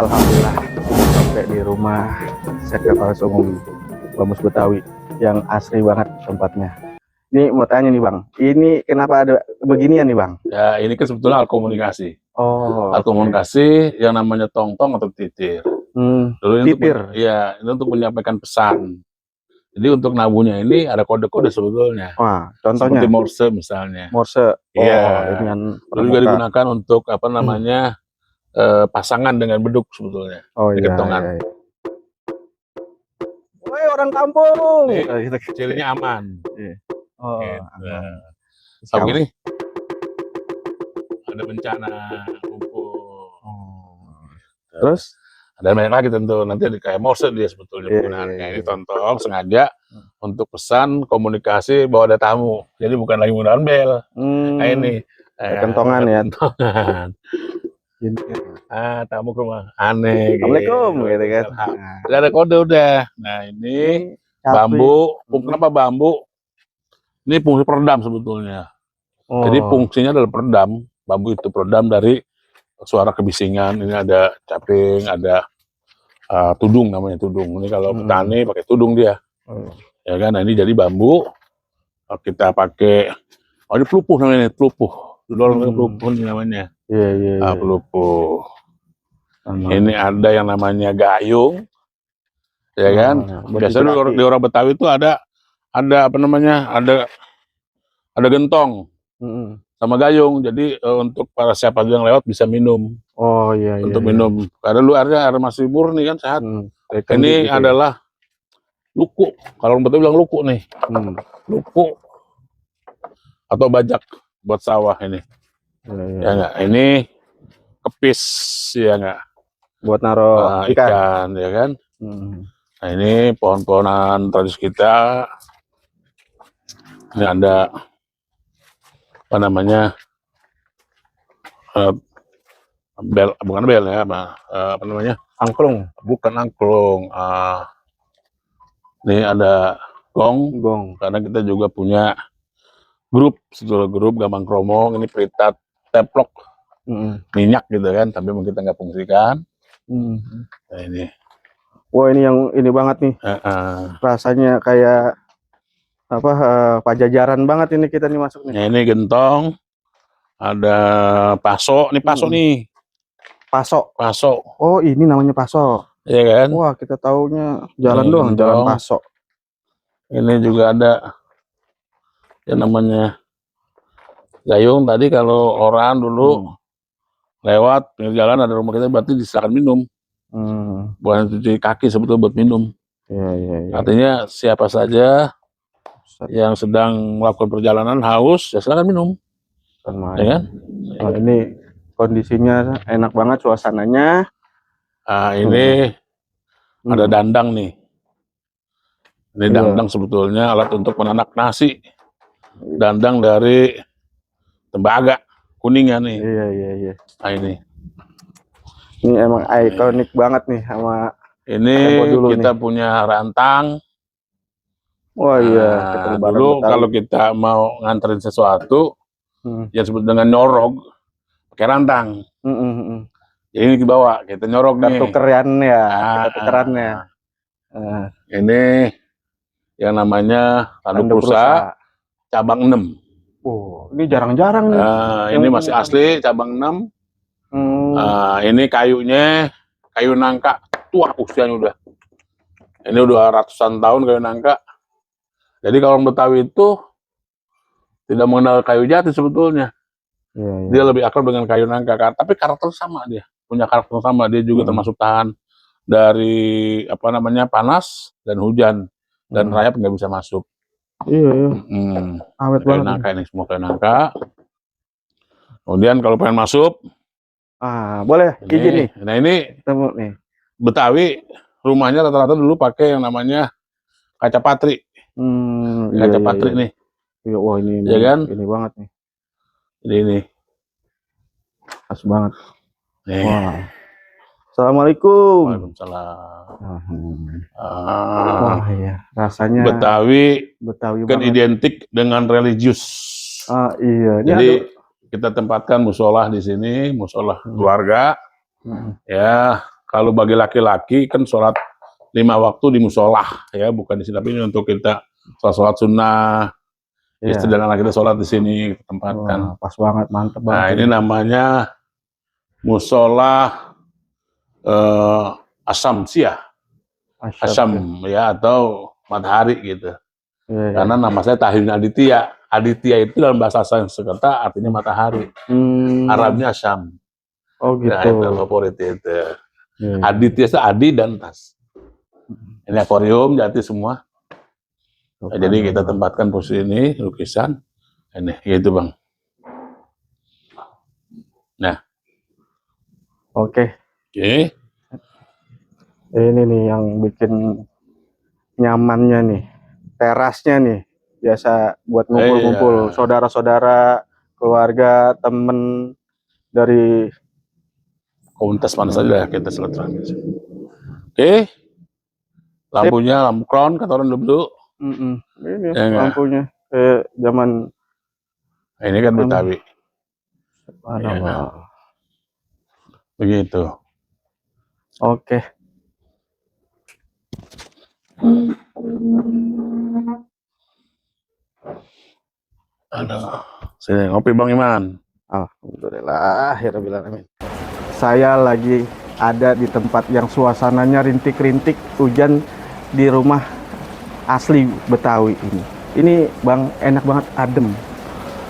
Alhamdulillah sampai di rumah Sekretaris Umum Bamus Betawi yang asri banget tempatnya. Ini mau tanya nih Bang, ini kenapa ada beginian nih Bang? Ya, ini kan sebetulnya alat komunikasi. Oh, Alat komunikasi yang namanya tong-tong atau titir. Dulu ini titir. ini untuk menyampaikan pesan. Jadi untuk nabuhnya ini ada kode-kode sebetulnya. Wah, contohnya? Seperti Morse misalnya. Morse. Iya. Ini yang Lalu juga digunakan untuk pasangan dengan beduk sebetulnya. Oh di iya, kentongan. iya. Woi orang kampung. Cirinya aman. Iya. Oh, Gitu. Sama. Begini, ada bencana kumpul. Terus? Ada banyak lagi tentu, nanti ada kayak Morse dia sebetulnya penggunaannya. Ini tonton sengaja untuk pesan komunikasi bahwa ada tamu. Jadi bukan lagi menggunakan bel. Nah ini. Kentongan ya. Kentongan. Tamu ke rumah. Aneh. Assalamualaikum gitu kan. Udah ada kode udah. Nah ini bambu. Kenapa bambu? Ini fungsi peredam sebetulnya. Jadi fungsinya adalah peredam. Bambu itu peredam dari suara kebisingan. Ini ada caping, ada tudung namanya tudung. Ini kalau petani pakai tudung dia. Ya kan, nah ini jadi bambu. Kita pakai, ini pelupuh namanya, pelupuh. Dulu pelupuh namanya. Iya. Pelupuh. Ini ada yang namanya gayung. Ya kan? Biasanya di orang Betawi itu ada apa namanya? Ada gentong sama gayung, jadi untuk para siapa yang lewat bisa minum. Oh iya. Untuk minum, karena lu air masih murni kan sehat. Ini gitu adalah luku, kalau orang Betawi bilang luku nih. Luku atau bajak buat sawah ini. Ya enggak, ini kepis ya enggak. Buat naruh ikan ya kan. Nah ini pohon-pohonan tradisi kita. Ini ada apa namanya, bel, bukan bel ya, apa namanya, angklung, bukan angklung. Ini ada gong, karena kita juga punya grup, sebetulnya grup Gambang Kromong. Ini peritat teplok minyak gitu kan, tapi kita nggak fungsikan. Nah ini. Wah ini yang ini banget nih, rasanya kayak apa, pajajaran banget ini kita nih masuk nih. Nah ini gentong, ada paso, nih paso nih. Paso. Oh ini namanya paso. Iya kan? Wah kita taunya jalan doang, jalan paso. Ini juga ada yang namanya gayung. Tadi kalau orang dulu lewat pinggir jalan ada rumah kita, berarti disilakan minum. Bukan cuci kaki, sebetulnya buat minum. Iya. Artinya siapa saja yang sedang melakukan perjalanan haus, ya silakan minum. Ya kan? Nah, ini kondisinya enak banget suasananya. Ini ada dandang nih. Ini dandang sebetulnya alat untuk menanak nasi. Dandang dari tembaga kuningan nih. Iya. Nah ini. Ini emang ikonik banget nih sama ini kita punya rantang. Wah iya. Dulu kalau kita mau nganterin sesuatu, yang disebut dengan nyorog, pakai rantang. Jadi ini dibawa, kita nyorog nih. Kita tukerannya. Ini yang namanya tanduk rusa cabang 6. Ini jarang-jarang nih. Ini masih asli cabang 6. Ini kayunya kayu nangka tua usianya udah. Ini udah ratusan tahun kayu nangka. Jadi kalau orang Betawi itu tidak mengenal kayu jati sebetulnya. Dia lebih akrab dengan kayu nangka, tapi karakter sama dia. Punya karakter sama, dia juga termasuk tahan dari apa namanya panas dan hujan, dan rayap nggak bisa masuk. Iya. Awet kayu banget. Nangka ini semua kayu nangka. Kemudian kalau pengen masuk, boleh izin nih. Nah ini temu nih. Betawi rumahnya rata-rata dulu pakai yang namanya kaca patri. Kaca patri nih. Iya, wah ini ya kan? Ini banget nih. Jadi ini. Khas banget. Wah. Assalamualaikum. Waalaikumsalam. Wah iya, rasanya Betawi kan banget. identik dengan religius. Iya. Jadi kita tempatkan musola di sini, musola keluarga. Ya, kalau bagi laki-laki kan sholat 5 waktu di musola ya, bukan di sini, tapi ini untuk kita sholat sunnah. Istri dan anak kita sholat di sini tempatkan. Pas banget, mantep banget. Nah ini namanya musola Asyamsiyah, Asyam ya, atau matahari gitu. Karena nama saya Tahyun Aditya. Aditya itu dalam bahasa Sanskerta artinya matahari. Arabnya Asyam. Oh gitu. Nah, itu favorit itu. Aditya itu Adi dan Tas. Ini akuarium, jati semua. Nah, jadi kita tempatkan posisi ini, lukisan. Ini, gitu Bang. Nah. Oke. Ini nih yang bikin nyamannya nih. Terasnya nih. Biasa buat ngumpul-ngumpul. Saudara-saudara, keluarga, temen dari komunitas mana saja kita silaturahmi. Oke. Lampunya, lampu crown, kata orang dulu. Ini ya, lampunya zaman ini kan Betawi. Ya. Begitu. Oke. Aduh. Sini ngopi Bang Iman. Alhamdulillah, amin. Saya lagi ada di tempat yang suasananya rintik-rintik hujan di rumah asli Betawi ini. Ini Bang, enak banget, adem.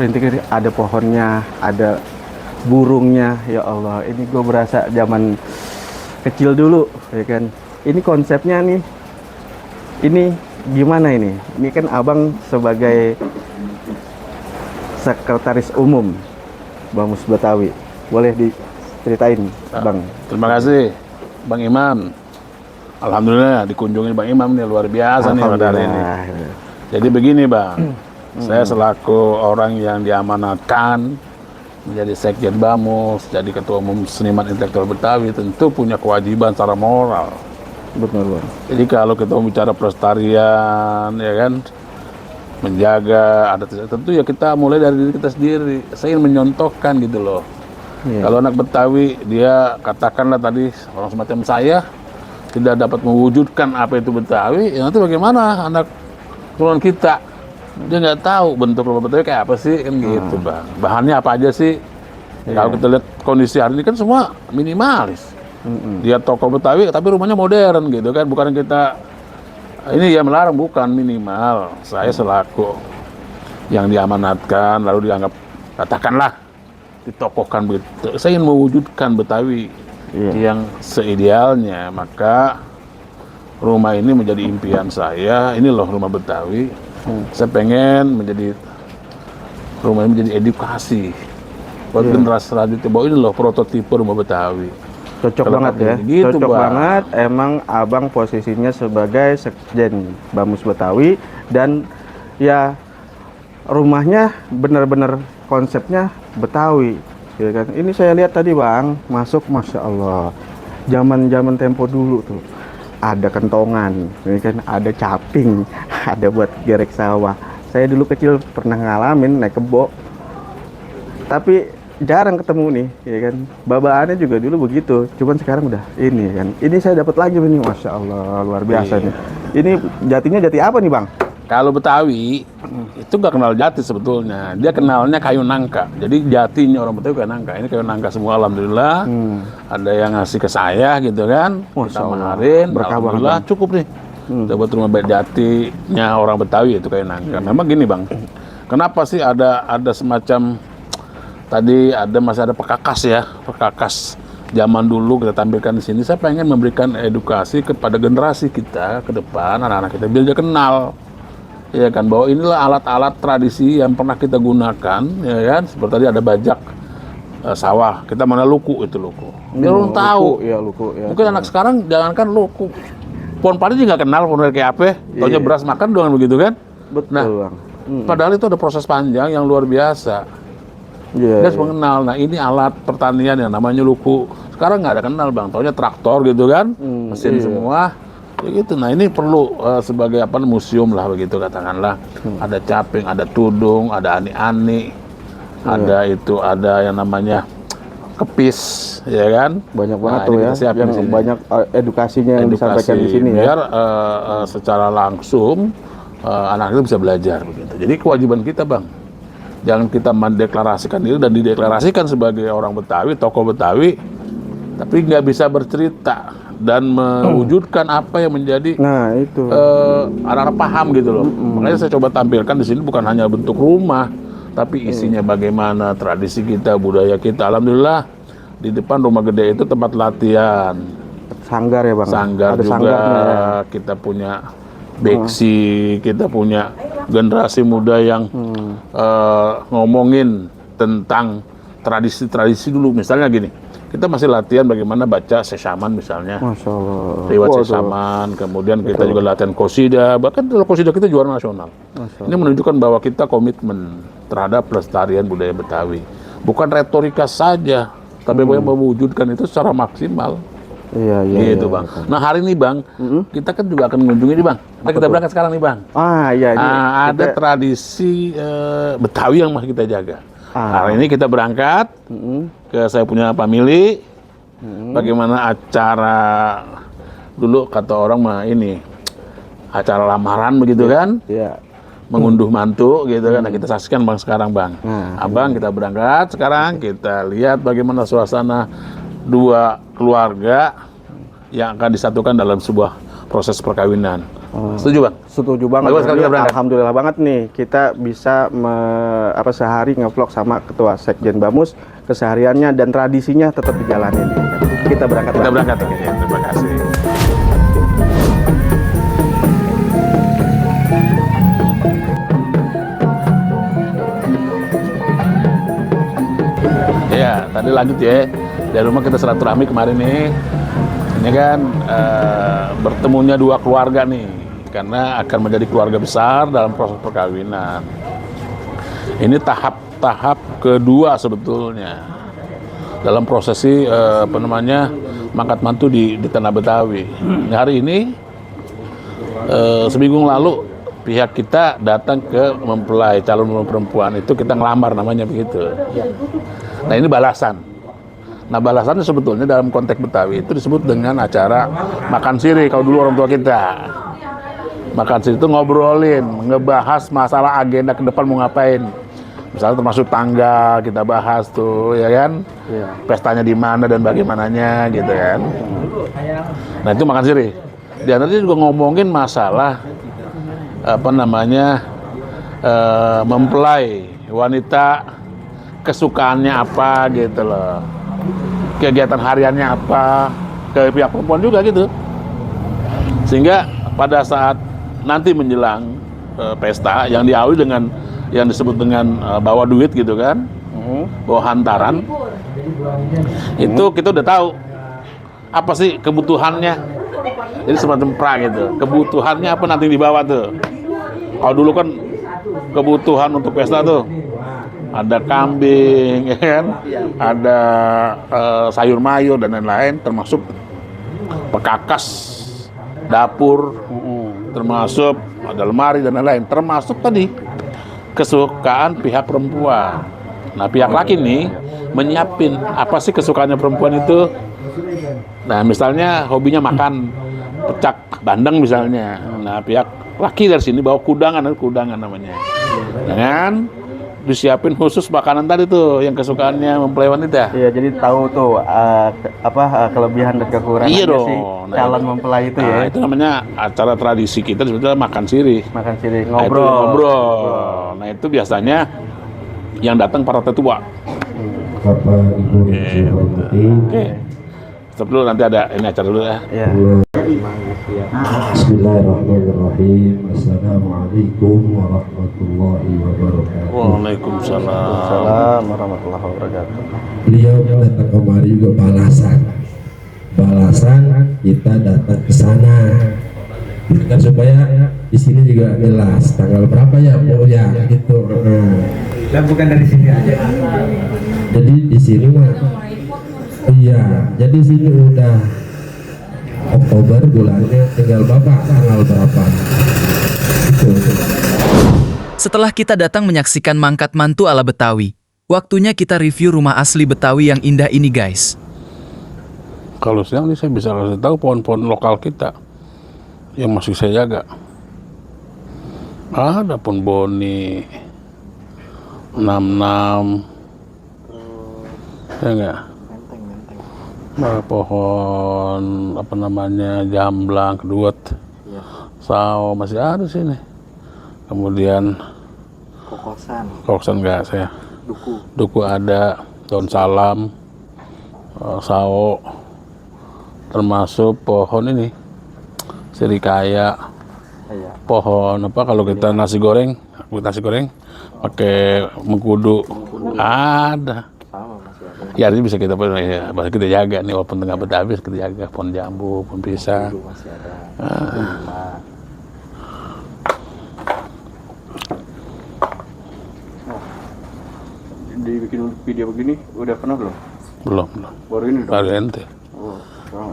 Rintik-rintik, ada pohonnya, ada burungnya. Ya Allah, ini gue berasa zaman kecil dulu, ya kan. Ini konsepnya nih. Ini gimana ini? Ini kan Abang sebagai Sekretaris Umum Bamus Betawi. Boleh diceritain, Bang? Terima kasih, Bang Imam. Alhamdulillah dikunjungi Bang Imam nih, luar biasa nih pada hari ini. Jadi begini Bang, saya selaku orang yang diamanatkan menjadi Sekjen Bamus, jadi Ketua Umum Seniman Intelektual Betawi, tentu punya kewajiban secara moral. Betul Bang. Jadi kalau kita bicara pelestarian, ya kan, menjaga adat, tentu ya kita mulai dari diri kita sendiri. Saya ingin menyontohkan gitu loh. Kalau anak Betawi, dia katakanlah tadi orang semacam saya tidak dapat mewujudkan apa itu Betawi, ya nanti bagaimana anak turunan kita? Dia nggak tahu bentuk rumah Betawi kayak apa sih, kan gitu Bang. Bahannya apa aja sih? Kalau kita lihat kondisi hari ini kan semua minimalis. Dia toko Betawi tapi rumahnya modern gitu kan, bukan kita ini ya melarang, bukan, minimal. Saya selaku yang diamanatkan lalu dianggap katakanlah ditokohkan begitu, saya ingin mewujudkan Betawi yang seidealnya, maka rumah ini menjadi impian saya. Ini loh rumah Betawi. Saya pengen menjadi rumah ini menjadi edukasi buat generasi selanjutnya bahwa ini loh prototipe rumah Betawi. Cocok banget ya, gitu, cocok Bang. banget. Emang Abang posisinya sebagai Sekjen Bamus Betawi dan ya rumahnya benar-benar konsepnya Betawi, ya kan. Ini saya lihat tadi Bang, masuk, Masya Allah, zaman tempo dulu tuh, ada kentongan, ini kan, ada caping, ada buat gerek sawah. Saya dulu kecil pernah ngalamin naik kebo, tapi jarang ketemu nih, ya kan. Babaannya juga dulu begitu, cuman sekarang udah ini kan. Ini saya dapat lagi nih, Masya Allah, luar biasa nih. Ini jatinya jati apa nih Bang? Kalau Betawi itu nggak kenal jati sebetulnya, dia kenalnya kayu nangka. Jadi jatinya orang Betawi kayu nangka. Ini kayu nangka semua, alhamdulillah. Ada yang ngasih ke saya gitu kan, kita maharin, alhamdulillah cukup nih. Dapat rumah jatinya orang Betawi itu kayu nangka. Memang gini Bang, kenapa sih ada semacam tadi masih ada perkakas ya, perkakas zaman dulu kita tampilkan di sini. Saya pengen memberikan edukasi kepada generasi kita ke depan, anak-anak kita, biar dia kenal, ya kan, bahwa inilah alat-alat tradisi yang pernah kita gunakan, ya kan. Seperti tadi ada bajak sawah, kita mana luku itu luku. Dia belum tahu. Luku, ya. Mungkin anak sekarang jangankan luku, pohon padi juga nggak kenal pohon kayak apa. Taunya beras makan doang begitu kan. Betul nah, Bang. Padahal itu ada proses panjang yang luar biasa. Dia harus mengenal. Nah ini alat pertanian yang namanya luku. Sekarang nggak ada kenal Bang, taunya traktor gitu kan, mesin semua, ya gitu. Nah ini perlu sebagai museum lah begitu katakanlah. Ada caping, ada tudung, ada ani-ani, ada itu, ada yang namanya kepis, ya kan? Banyak banget Nah, tuh ini ya, kita siapin yang di sini. banyak edukasinya yang disampaikan di sini ya. Biar secara langsung anak itu bisa belajar begitu. Jadi kewajiban kita, Bang, jangan kita mendeklarasikan diri dan dideklarasikan sebagai orang Betawi, tokoh Betawi, tapi nggak bisa bercerita dan mewujudkan apa yang menjadi Nah itu anak-anak paham gitu loh. Makanya saya coba tampilkan di sini bukan hanya bentuk rumah, tapi isinya bagaimana tradisi kita, budaya kita. Alhamdulillah di depan rumah gede itu tempat latihan, sanggar ya Bang. sanggar Ada juga, sanggarnya ya. kita punya beksi, kita punya generasi muda yang ngomongin tentang tradisi-tradisi dulu. Misalnya gini, kita masih latihan bagaimana baca sesaman misalnya. Masya Allah. Riwayat sesaman, kemudian kita juga latihan qasidah, bahkan kalau qasidah kita juara nasional. Ini menunjukkan bahwa kita komitmen terhadap pelestarian budaya Betawi. Bukan retorika saja, tapi mewujudkan itu secara maksimal. Iya, iya. Gitu, iya. Bang. Nah, hari ini, Bang, kita kan juga akan mengunjungi nih, Bang. Kita berangkat sekarang nih, Bang. Ah, iya. Ini Ada tradisi Betawi yang masih kita jaga. Hari ini kita berangkat ke saya punya family. Bagaimana acara dulu kata orang mah ini acara lamaran begitu kan? Iya. Mengunduh mantu gitu kan. Nah, kita saksikan, Bang, sekarang, Bang. Abang, kita berangkat sekarang, kita lihat bagaimana suasana dua keluarga yang akan disatukan dalam sebuah proses perkawinan. Setuju, Bang? Setuju banget. Bagus, kita berangkat. Alhamdulillah banget nih kita bisa sehari ngevlog sama Ketua Sekjen Bamus, kesehariannya dan tradisinya tetap dijalanin. Kita berangkat. Kita berangkat. Oke, terima kasih. Ya, tadi lanjut ya. Dari rumah kita silaturahmi kemarin nih. Ini kan bertemunya dua keluarga nih, karena akan menjadi keluarga besar dalam proses perkawinan. Ini tahap kedua sebetulnya dalam prosesi mangkat mantu di tanah Betawi. Hari ini seminggu lalu pihak kita datang ke mempelai calon perempuan itu, kita ngelamar namanya begitu. Nah, ini balasan. Nah, balasannya sebetulnya dalam konteks Betawi itu disebut dengan acara makan siri. Kalau dulu orang tua kita makan siri itu ngobrolin, ngebahas masalah agenda ke depan mau ngapain. Misalnya termasuk tanggal kita bahas tuh, ya kan? Iya. Pestanya di mana dan bagaimananya gitu kan. Nah, itu makan siri. Di antaranya juga ngomongin masalah mempelai wanita, kesukaannya apa gitu loh. Kegiatan hariannya apa, ke pihak perempuan juga gitu. Sehingga pada saat nanti menjelang pesta yang diawali dengan yang disebut dengan bawa duit gitu kan, bawa hantaran, itu kita udah tahu apa sih kebutuhannya. Jadi semacam pra gitu, kebutuhannya apa nanti yang dibawa tuh. Kalau dulu kan kebutuhan untuk pesta tuh ada kambing, ya kan? Ada sayur mayur dan lain-lain, termasuk pekakas dapur, termasuk ada lemari dan lain-lain, termasuk tadi kesukaan pihak perempuan. Nah, pihak laki nih menyiapin apa sih kesukaannya perempuan itu. Nah, misalnya hobinya makan pecak bandeng misalnya. Nah, pihak laki dari sini bawa kudangan namanya. Dengan disiapin khusus makanan tadi tuh yang kesukaannya mempelai wanita. Iya, jadi tahu tuh kelebihan dan kekurangannya Iya dong. si calon mempelai itu ya. Itu namanya acara tradisi kita sebetulnya makan sirih. Makan siri, Nah, itu ngobrol. ngobrol. Nah, itu biasanya yang datang para tetua. Bapak Ibu yang saya hormati, Oke. Sebelum nanti ada ini acara dulu ya. Iya. Bismillahirrahmanirrahim. Assalamualaikum warahmatullahi wabarakatuh. Waalaikumsalam. Assalamualaikum warahmatullahi wabarakatuh. Beliau datang kemari juga balasan kita datang ke sana. Kan supaya di sini juga jelas tanggal berapa ya, oh ya gitu. Dan bukan dari sini aja. Jadi di sini mah, iya. Jadi sini udah Oktober bulannya, tinggal bapak tanggal berapa. Itu. Setelah kita datang menyaksikan mangkat mantu ala Betawi, Waktunya kita review rumah asli Betawi yang indah ini guys. Kalau siang nih saya bisa kasih tahu pohon-pohon lokal kita yang masih saya jaga. Ada pohon boni, 66, ya enggak? Pohon apa namanya jamblang, kedut, sao masih ada sini. Kemudian kokosan enggak saya. Duku ada, daun salam, sao, termasuk pohon ini sirikaya, pohon apa kalau kita nasi goreng pakai mengkudu ada. Ya ini bisa kita jaga nih walaupun tengah habis kita jaga pohon jambu, pohon pisang. Dibikin video begini udah pernah belum? Belum. Baru ini dong. Baru ente.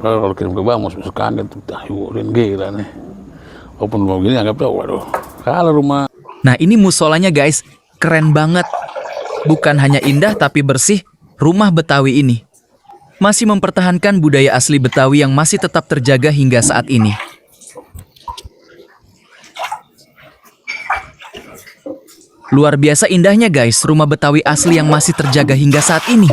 Kalau kirim ke Bang, suka kaget tuh, yurin gila nih. Walaupun mau gini anggapnya, waduh, kalau rumah. Nah ini musolanya guys, keren banget. Bukan hanya indah tapi bersih, rumah Betawi ini masih mempertahankan budaya asli Betawi yang masih tetap terjaga hingga saat ini. Luar biasa indahnya guys, rumah Betawi asli yang masih terjaga hingga saat ini.